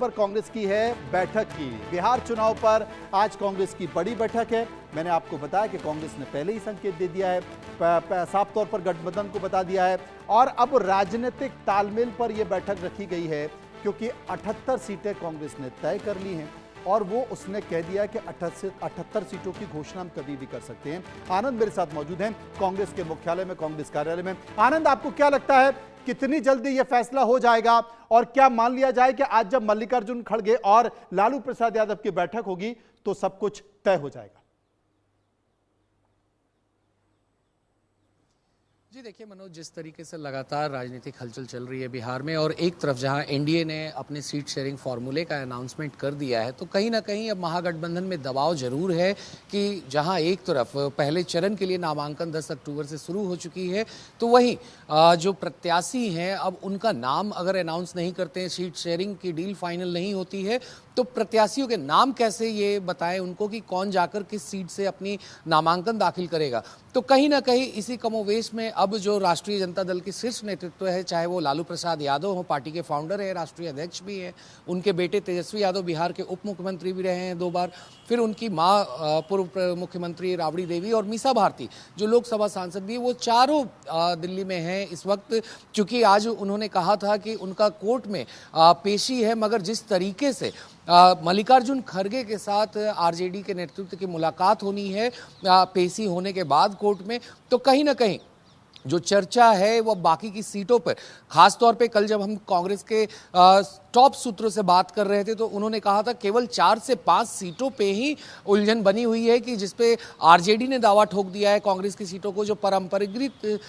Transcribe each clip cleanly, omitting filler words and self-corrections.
पर कांग्रेस की है बैठक की। बिहार चुनाव पर आज कांग्रेस की बड़ी बैठक है। मैंने आपको बताया कि कांग्रेस ने पहले ही संकेत दे दिया है, साफ तौर पर गठबंधन को बता दिया है और अब राजनीतिक तालमेल पर यह बैठक रखी गई है क्योंकि 78 सीटें कांग्रेस ने तय कर ली हैं और वो उसने कह दिया कि 78 सीटों की घोषणा हम कभी भी कर सकते हैं। आनंद मेरे साथ मौजूद हैं कांग्रेस के मुख्यालय में, कांग्रेस कार्यालय में। आनंद, आपको क्या लगता है कितनी जल्दी यह फैसला हो जाएगा और क्या मान लिया जाए कि आज जब मल्लिकार्जुन खड़गे और लालू प्रसाद यादव की बैठक होगी तो सब कुछ तय हो जाएगा? जी देखिए मनोज, जिस तरीके से लगातार राजनीतिक हलचल चल रही है बिहार में और एक तरफ जहां एनडीए ने अपने सीट शेयरिंग फार्मूले का अनाउंसमेंट कर दिया है, तो कहीं ना कहीं अब महागठबंधन में दबाव जरूर है कि जहां एक तरफ पहले चरण के लिए नामांकन 10 अक्टूबर से शुरू हो चुकी है, तो वहीं जो प्रत्याशी हैं अब उनका नाम अगर अनाउंस नहीं करते हैं, सीट शेयरिंग की डील फाइनल नहीं होती है, तो प्रत्याशियों के नाम कैसे ये बताएं उनको कि कौन जाकर किस सीट से अपनी नामांकन दाखिल करेगा। तो कहीं ना कहीं इसी कमोवेश में अब जो राष्ट्रीय जनता दल की शीर्ष नेतृत्व है, चाहे वो लालू प्रसाद यादव हो, पार्टी के फाउंडर है, राष्ट्रीय अध्यक्ष भी हैं, उनके बेटे तेजस्वी यादव बिहार के उप मुख्यमंत्री भी रहे हैं 2 बार, फिर उनकी मां पूर्व मुख्यमंत्री राबड़ी देवी और मीसा भारती जो लोकसभा सांसद भी, वो चारों दिल्ली में हैं इस वक्त। चूंकि आज उन्होंने कहा था कि उनका कोर्ट में पेशी है, मगर जिस तरीके से मल्लिकार्जुन खड़गे के साथ आरजेडी के नेतृत्व की मुलाकात होनी है पेशी होने के बाद कोर्ट में, तो कहीं ना कहीं जो चर्चा है वो बाकी की सीटों पर, खास तौर पे कल जब हम कांग्रेस के टॉप सूत्रों से बात कर रहे थे तो उन्होंने कहा था केवल 4 से 5 सीटों पे ही उलझन बनी हुई है कि जिसपे आरजेडी ने दावा ठोक दिया है कांग्रेस की सीटों को, जो परंपरागत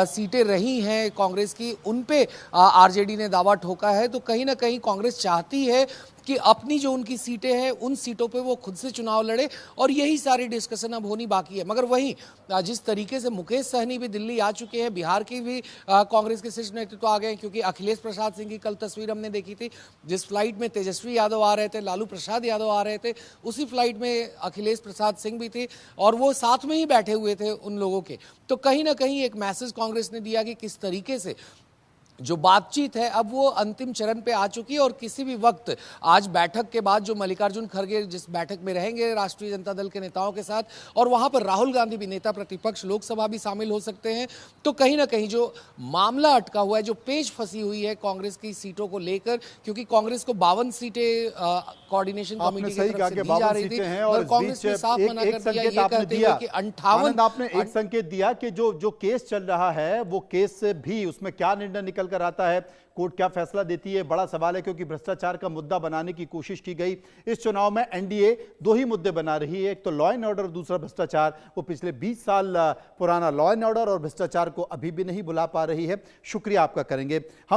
सीटें रही हैं कांग्रेस की उन पे आरजेडी ने दावा ठोका है। तो कहीं ना कहीं कांग्रेस चाहती है कि अपनी जो उनकी सीटें हैं उन सीटों पे वो खुद से चुनाव लड़े और यही सारी डिस्कशन अब होनी बाकी है। मगर वहीं जिस तरीके से मुकेश सहनी भी दिल्ली आ चुके हैं, बिहार की भी कांग्रेस के शीर्ष नेतृत्व आ गए, क्योंकि अखिलेश प्रसाद सिंह की कल तस्वीर हमने देखी थी, जिस फ्लाइट में तेजस्वी यादव आ रहे थे, लालू प्रसाद यादव आ रहे थे, उसी फ्लाइट में अखिलेश प्रसाद सिंह भी थे और वो साथ में ही बैठे हुए थे उन लोगों के। तो कहीं ना कहीं एक मैसेज कांग्रेस ने दिया कि किस तरीके से जो बातचीत है अब वो अंतिम चरण पे आ चुकी है और किसी भी वक्त आज बैठक के बाद जो मल्लिकार्जुन खड़गे जिस बैठक में रहेंगे राष्ट्रीय जनता दल के नेताओं के साथ, और वहां पर राहुल गांधी भी, नेता प्रतिपक्ष लोकसभा भी शामिल हो सकते हैं। तो कहीं ना कहीं जो मामला अटका हुआ है, जो पेच फंसी हुई है कांग्रेस की सीटों को लेकर, क्योंकि कांग्रेस को 52 सीटें कोऑर्डिनेशन कमेटी की तरफ से दी जा रही थी और कांग्रेस ने साफ मना कर दिया, ये कहते हुए कि 58। आपने एक संकेत दिया कि जो केस चल रहा है वो केस से भी उसमें क्या निर्णय निकल कर आता है, कोर्ट क्या फैसला देती है, बड़ा सवाल है, क्योंकि भ्रष्टाचार का मुद्दा बनाने की कोशिश की गई। इस चुनाव में एनडीए 2 ही मुद्दे बना रही है, एक तो लॉ एंड ऑर्डर, दूसरा भ्रष्टाचार। वो पिछले 20 साल पुराना लॉ एंड ऑर्डर और भ्रष्टाचार को अभी भी नहीं भुला पा रही है। शुक्रिया आपका करेंगे हम।